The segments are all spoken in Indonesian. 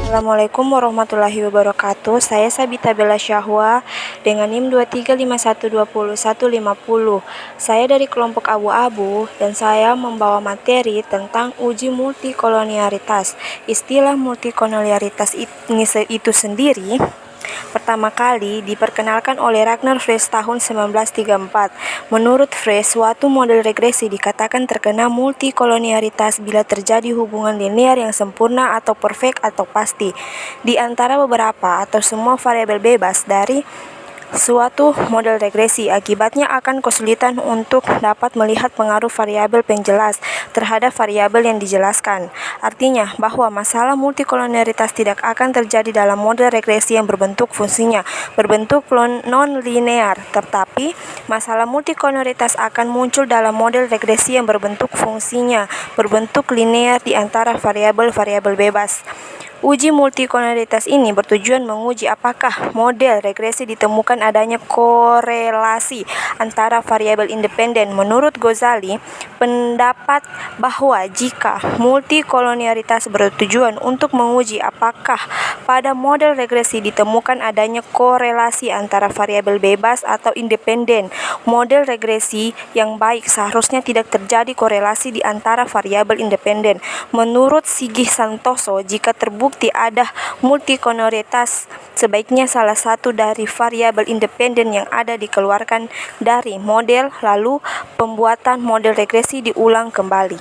Assalamualaikum warahmatullahi wabarakatuh. Saya Sabita Bella Syahwa dengan NIM 2351202150. Saya dari kelompok abu-abu dan saya membawa materi tentang uji multikolonialitas. Istilah multikolonialitas itu sendiri pertama kali diperkenalkan oleh Ragnar Fresh tahun 1934. Menurut Fresh, suatu model regresi dikatakan terkena multikolonialitas bila terjadi hubungan linear yang sempurna atau perfect atau pasti di antara beberapa atau semua variabel bebas dari suatu model regresi. Akibatnya akan kesulitan untuk dapat melihat pengaruh variabel penjelas terhadap variabel yang dijelaskan. Artinya bahwa masalah multikolonialitas tidak akan terjadi dalam model regresi yang berbentuk fungsinya berbentuk non-linear, tetapi masalah multikolonialitas akan muncul dalam model regresi yang berbentuk fungsinya berbentuk linear di antara variabel-variabel bebas. Uji multikolonialitas ini bertujuan menguji apakah model regresi ditemukan adanya korelasi antara variabel independen. Menurut Ghazali, pendapat bahwa jika multikolonialitas bertujuan untuk menguji apakah pada model regresi ditemukan adanya korelasi antara variabel bebas atau independen, model regresi yang baik seharusnya tidak terjadi korelasi di antara variabel independen. Menurut Sigih Santoso, jika terbukti ada multikolonialitas, sebaiknya salah satu dari variabel independen yang ada dikeluarkan dari model, lalu pembuatan model regresi diulang kembali.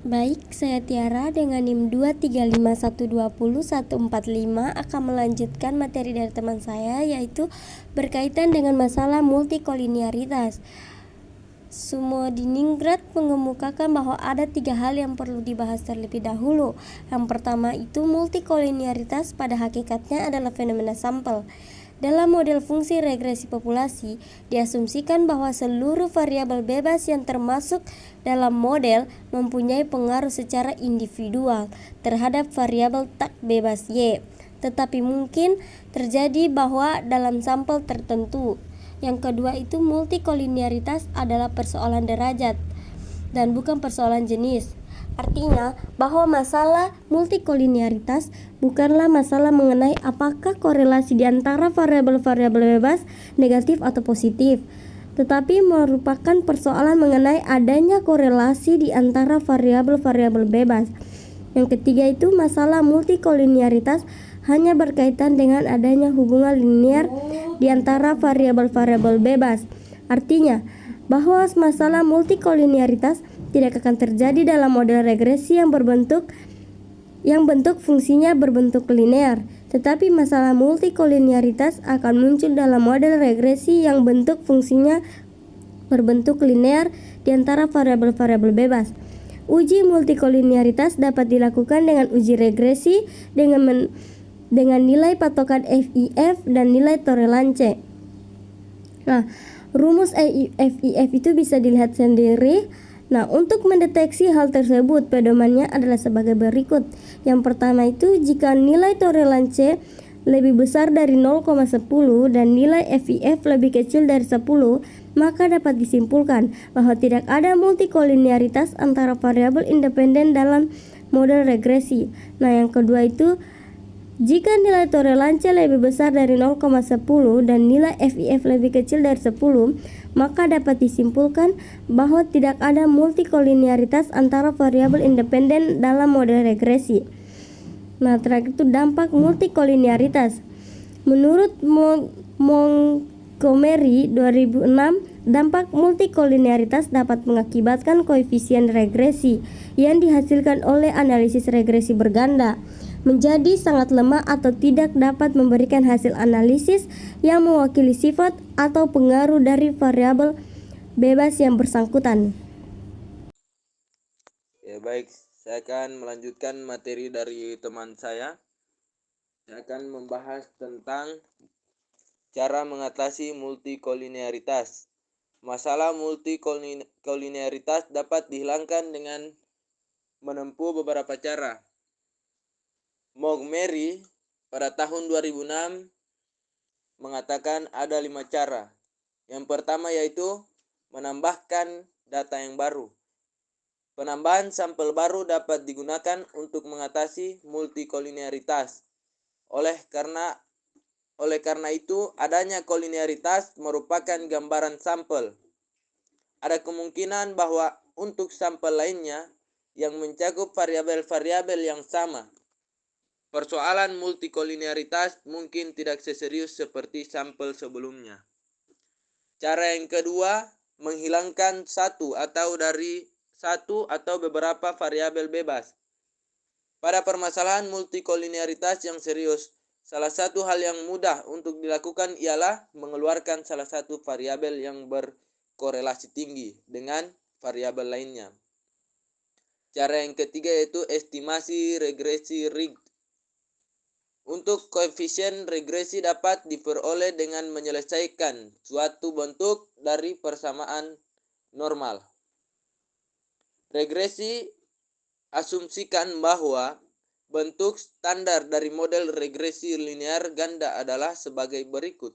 Baik, saya Tiara dengan NIM 2351202145 akan melanjutkan materi dari teman saya, yaitu berkaitan dengan masalah multikolonialitas. Sumodiningrat mengemukakan bahwa ada 3 hal yang perlu dibahas terlebih dahulu. Yang pertama itu multikolonialitas pada hakikatnya adalah fenomena sampel. Dalam model fungsi regresi populasi, diasumsikan bahwa seluruh variabel bebas yang termasuk dalam model mempunyai pengaruh secara individual terhadap variabel tak bebas Y. Tetapi mungkin terjadi bahwa dalam sampel tertentu. Yang kedua itu multikolonialitas adalah persoalan derajat dan bukan persoalan jenis. Artinya bahwa masalah multikolonialitas bukanlah masalah mengenai apakah korelasi di antara variabel-variabel bebas negatif atau positif, tetapi merupakan persoalan mengenai adanya korelasi di antara variabel-variabel bebas. Yang ketiga itu masalah multikolonialitas hanya berkaitan dengan adanya hubungan linear di antara variabel-variabel bebas. Artinya bahwa masalah multikolonialitas tidak akan terjadi dalam model regresi yang bentuk fungsinya berbentuk linear, tetapi masalah multikolonialitas akan muncul dalam model regresi yang bentuk fungsinya berbentuk linear di antara variabel-variabel bebas. Uji multikolonialitas dapat dilakukan dengan uji regresi dengan nilai patokan FIF dan nilai toleransi. Nah, rumus FIF itu bisa dilihat sendiri. Nah, untuk mendeteksi hal tersebut, pedomannya adalah sebagai berikut. Yang pertama itu jika nilai toleransi lebih besar dari 0,10 dan nilai FIF lebih kecil dari 10, maka dapat disimpulkan bahwa tidak ada multikolonialitas antara variabel independen dalam model regresi. Nah, yang kedua itu jika nilai toleransi lebih besar dari 0,10 dan nilai FIF lebih kecil dari 10, maka dapat disimpulkan bahwa tidak ada multikolonialitas antara variabel independen dalam model regresi. Nah, terakhir itu dampak multikolonialitas. Menurut Montgomery 2006, dampak multikolonialitas dapat mengakibatkan koefisien regresi yang dihasilkan oleh analisis regresi berganda menjadi sangat lemah atau tidak dapat memberikan hasil analisis yang mewakili sifat atau pengaruh dari variabel bebas yang bersangkutan. Ya, baik, saya akan melanjutkan materi dari teman saya. Saya akan membahas tentang cara mengatasi multikolonialitas. Masalah multikolonialitas dapat dihilangkan dengan menempuh beberapa cara. Montgomery pada tahun 2006 mengatakan ada 5 cara. Yang pertama yaitu menambahkan data yang baru. Penambahan sampel baru dapat digunakan untuk mengatasi multikolinearitas. Oleh karena itu, adanya kolinearitas merupakan gambaran sampel. Ada kemungkinan bahwa untuk sampel lainnya yang mencakup variabel-variabel yang sama, persoalan multikolinearitas mungkin tidak seserius seperti sampel sebelumnya. Cara yang kedua, menghilangkan satu atau beberapa variabel bebas. Pada permasalahan multikolinearitas yang serius, salah satu hal yang mudah untuk dilakukan ialah mengeluarkan salah satu variabel yang berkorelasi tinggi dengan variabel lainnya. Cara yang ketiga yaitu estimasi regresi rigged. Untuk koefisien regresi dapat diperoleh dengan menyelesaikan suatu bentuk dari persamaan normal. Regresi asumsikan bahwa bentuk standar dari model regresi linear ganda adalah sebagai berikut.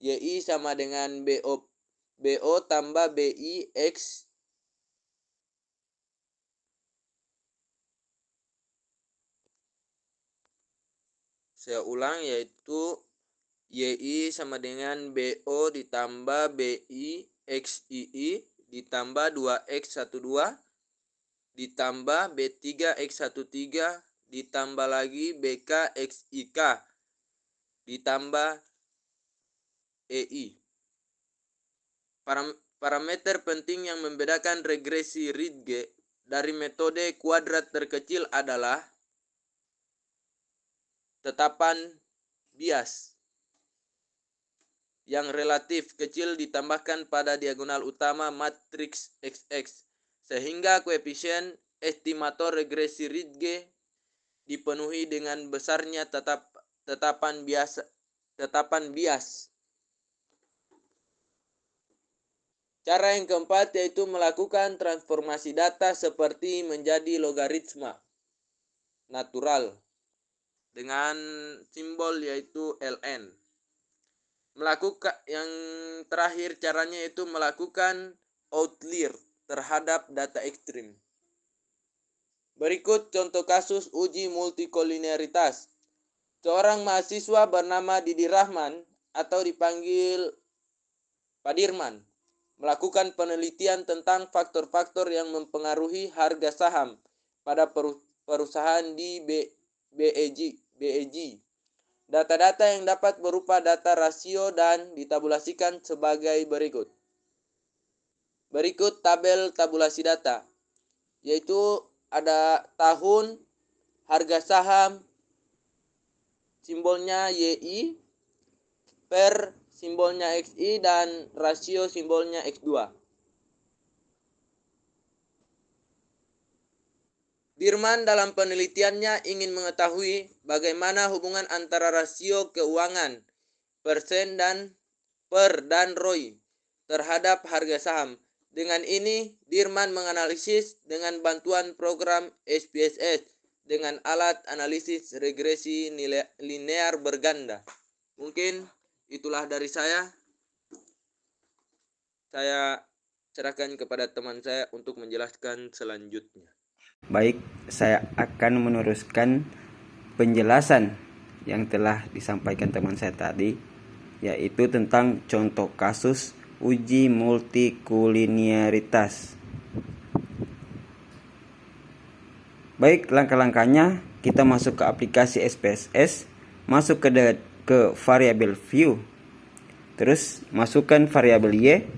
Y sama dengan BO tambah BI X saya ulang, yaitu YI sama dengan BO ditambah BI XII ditambah 2X12 ditambah B3X13 ditambah lagi BKXIK ditambah EI. Parameter penting yang membedakan regresi Ridge dari metode kuadrat terkecil adalah tetapan bias yang relatif kecil ditambahkan pada diagonal utama matriks XX, sehingga koefisien estimator regresi Ridge dipenuhi dengan besarnya tetapan bias. Cara yang keempat yaitu melakukan transformasi data seperti menjadi logaritma natural dengan simbol yaitu ln. Yang terakhir caranya yaitu melakukan outlier terhadap data ekstrim. Berikut contoh kasus uji multikolinearitas. Seorang mahasiswa bernama Didi Rahman atau dipanggil Pak Dirman melakukan penelitian tentang faktor-faktor yang mempengaruhi harga saham pada perusahaan di BEG. Data-data yang dapat berupa data rasio dan ditabulasikan sebagai berikut. Berikut tabel tabulasi data, yaitu ada tahun, harga saham, simbolnya YI, per simbolnya XI, dan rasio simbolnya X2. Dirman dalam penelitiannya ingin mengetahui bagaimana hubungan antara rasio keuangan, persen dan ROI terhadap harga saham. Dengan ini, Dirman menganalisis dengan bantuan program SPSS dengan alat analisis regresi linear berganda. Mungkin itulah dari saya. Saya serahkan kepada teman saya untuk menjelaskan selanjutnya. Baik, saya akan meneruskan penjelasan yang telah disampaikan teman saya tadi, yaitu tentang contoh kasus uji multikolinearitas. Baik, langkah-langkahnya kita masuk ke aplikasi SPSS, masuk ke variabel view, terus masukkan variabel Y,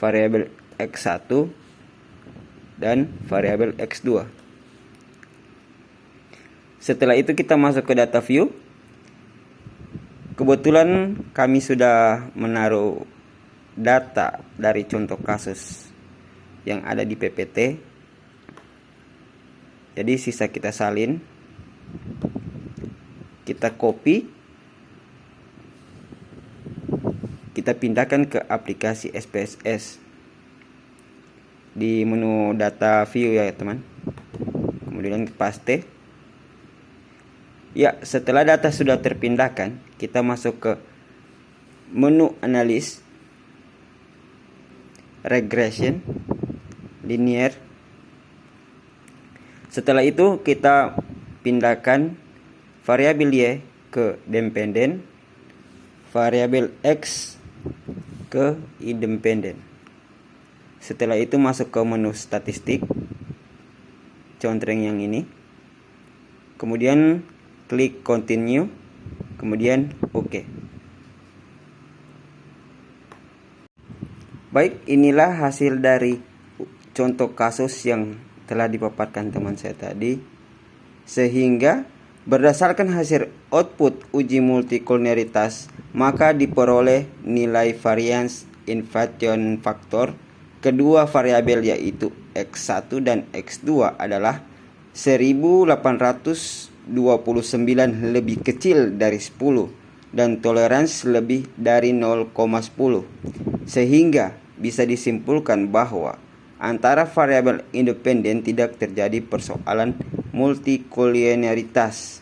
variabel X1, dan variabel X2. Setelah itu kita masuk ke data view. Kebetulan kami sudah menaruh data dari contoh kasus yang ada di PPT. Jadi sisa kita salin, kita copy, kita pindahkan ke aplikasi SPSS di menu data view ya teman. Kemudian paste. Ya, setelah data sudah terpindahkan, kita masuk ke menu analis, regression, linear. Setelah itu kita pindahkan variabel Y ke dependen, variabel X ke independen. Setelah itu masuk ke menu statistik, contreng yang ini, kemudian klik continue, kemudian OK. Baik, inilah hasil dari contoh kasus yang telah dipaparkan teman saya tadi. Sehingga berdasarkan hasil output uji multikoliniaritas, maka diperoleh nilai variance inversion factor kedua variabel yaitu X1 dan X2 adalah 1829 lebih kecil dari 10 dan toleransi lebih dari 0,10, sehingga bisa disimpulkan bahwa antara variabel independen tidak terjadi persoalan multikoliniaritas.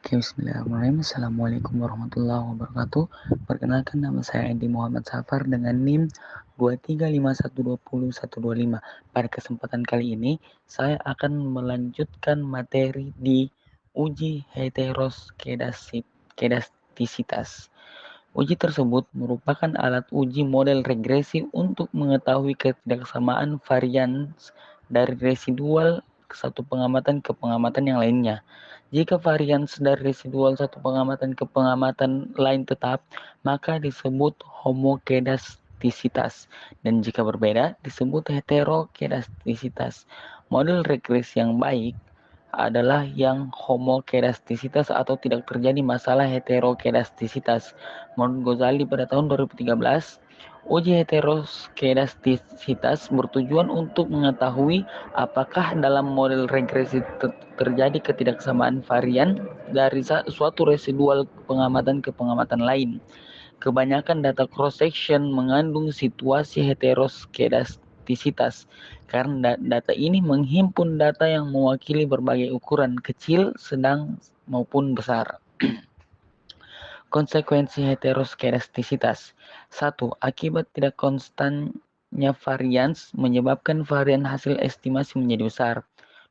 Oke, bismillahirrahmanirrahim. Assalamualaikum warahmatullahi wabarakatuh. Perkenalkan, nama saya Edi Muhammad Safar dengan NIM 235120125. Pada kesempatan kali ini, saya akan melanjutkan materi di uji heteroskedastisitas. Uji tersebut merupakan alat uji model regresi untuk mengetahui ketidaksamaan varians dari residual satu pengamatan ke pengamatan yang lainnya. Jika varians dari residual satu pengamatan ke pengamatan lain tetap, maka disebut homokedastisitas, dan jika berbeda disebut heterokedastisitas. Model regresi yang baik adalah yang homokedastisitas atau tidak terjadi masalah heterokedastisitas. Menurut Ghazali pada tahun 2013, uji heteroskedastisitas bertujuan untuk mengetahui apakah dalam model regresi terjadi ketidaksamaan varian dari suatu residual pengamatan ke pengamatan lain. Kebanyakan data cross-section mengandung situasi heteroskedastisitas karena data ini menghimpun data yang mewakili berbagai ukuran kecil, sedang, maupun besar. Konsekuensi heteroskedastisitas. 1. Akibat tidak konstannya varians menyebabkan varian hasil estimasi menjadi besar.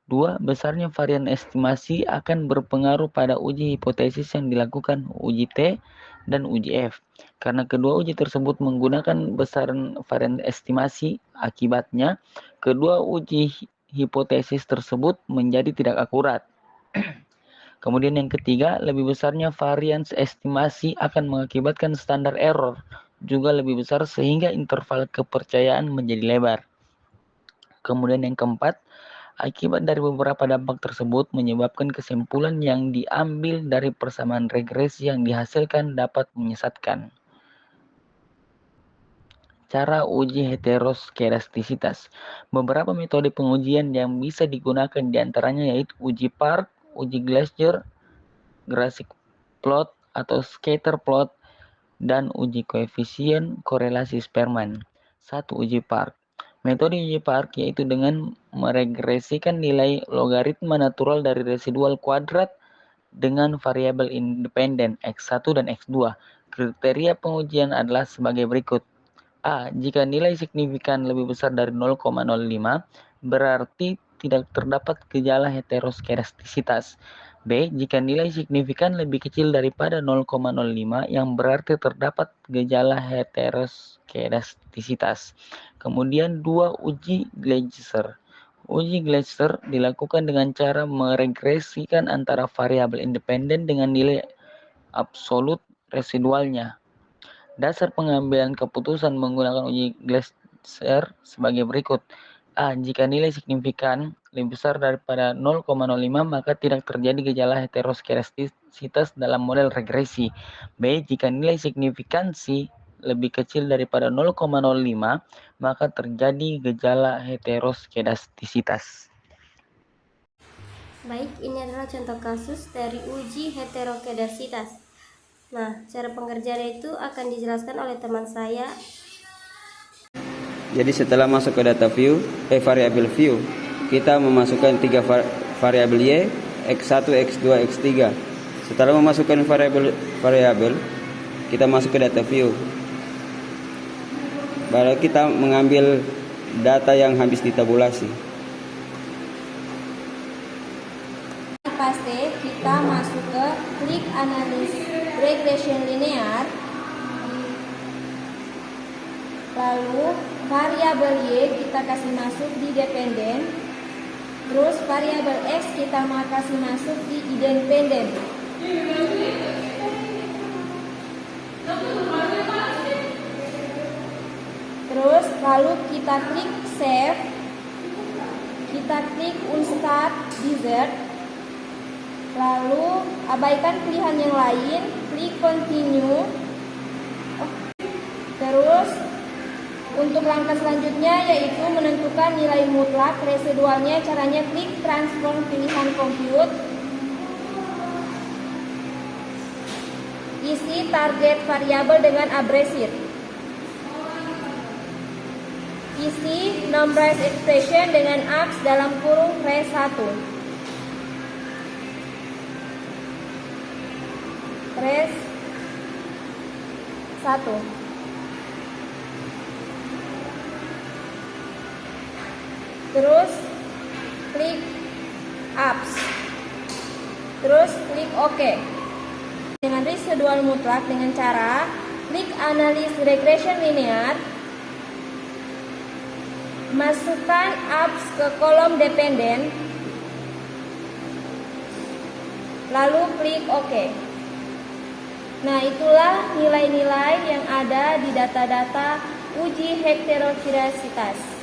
2. Besarnya varian estimasi akan berpengaruh pada uji hipotesis yang dilakukan, uji T dan uji F. Karena kedua uji tersebut menggunakan besaran varian estimasi, akibatnya kedua uji hipotesis tersebut menjadi tidak akurat. Kemudian yang ketiga, lebih besarnya varians estimasi akan mengakibatkan standar error juga lebih besar sehingga interval kepercayaan menjadi lebar. Kemudian yang keempat, akibat dari beberapa dampak tersebut menyebabkan kesimpulan yang diambil dari persamaan regresi yang dihasilkan dapat menyesatkan. Cara uji heteroskedastisitas. Beberapa metode pengujian yang bisa digunakan diantaranya yaitu uji Park, uji Gleiser, Grasik plot atau scatter plot, dan uji koefisien korelasi Spearman. 1. Uji Park. Metode uji Park yaitu dengan meregresikan nilai logaritma natural dari residual kuadrat dengan variabel independen X1 dan X2. Kriteria pengujian adalah sebagai berikut. A. Jika nilai signifikan lebih besar dari 0,05, berarti tidak terdapat gejala heteroskedastisitas. B. Jika nilai signifikan lebih kecil daripada 0,05, yang berarti terdapat gejala heteroskedastisitas. Kemudian 2. Uji Gleiser. Uji Gleiser dilakukan dengan cara meregresikan antara variabel independen dengan nilai absolut residualnya. Dasar pengambilan keputusan menggunakan uji Gleiser sebagai berikut. A. Jika nilai signifikan lebih besar daripada 0,05, maka tidak terjadi gejala heteroskedastisitas dalam model regresi. B. Jika nilai signifikansi lebih kecil daripada 0,05, maka terjadi gejala heteroskedastisitas. Baik, ini adalah contoh kasus dari uji heteroskedastisitas. Nah, cara pengerjaannya itu akan dijelaskan oleh teman saya. Jadi setelah masuk ke data view, variable view, kita memasukkan 3 variabel Y, X1, X2, X3. Setelah memasukkan variabel, kita masuk ke data view. Baru kita mengambil data yang habis ditabulasi. Paste, kita masuk ke klik analysis regression linear. Lalu variabel Y kita kasih masuk di dependen. Terus variabel X kita mau kasih masuk di independen. Terus lalu kita klik save. Kita klik unstart dessert. Lalu abaikan pilihan yang lain, klik continue. Terus untuk langkah selanjutnya yaitu menentukan nilai mutlak residualnya. Caranya klik transform pilihan compute. Isi target variabel dengan abrasif. Isi normalized expression dengan AX dalam kurung res1. Res1. Terus klik apps. Terus klik OK. Dengan residual mutlak dengan cara klik analysis regression linear. Masukkan apps ke kolom dependen. Lalu klik OK. Nah, itulah nilai-nilai yang ada di data-data uji heteroziditas.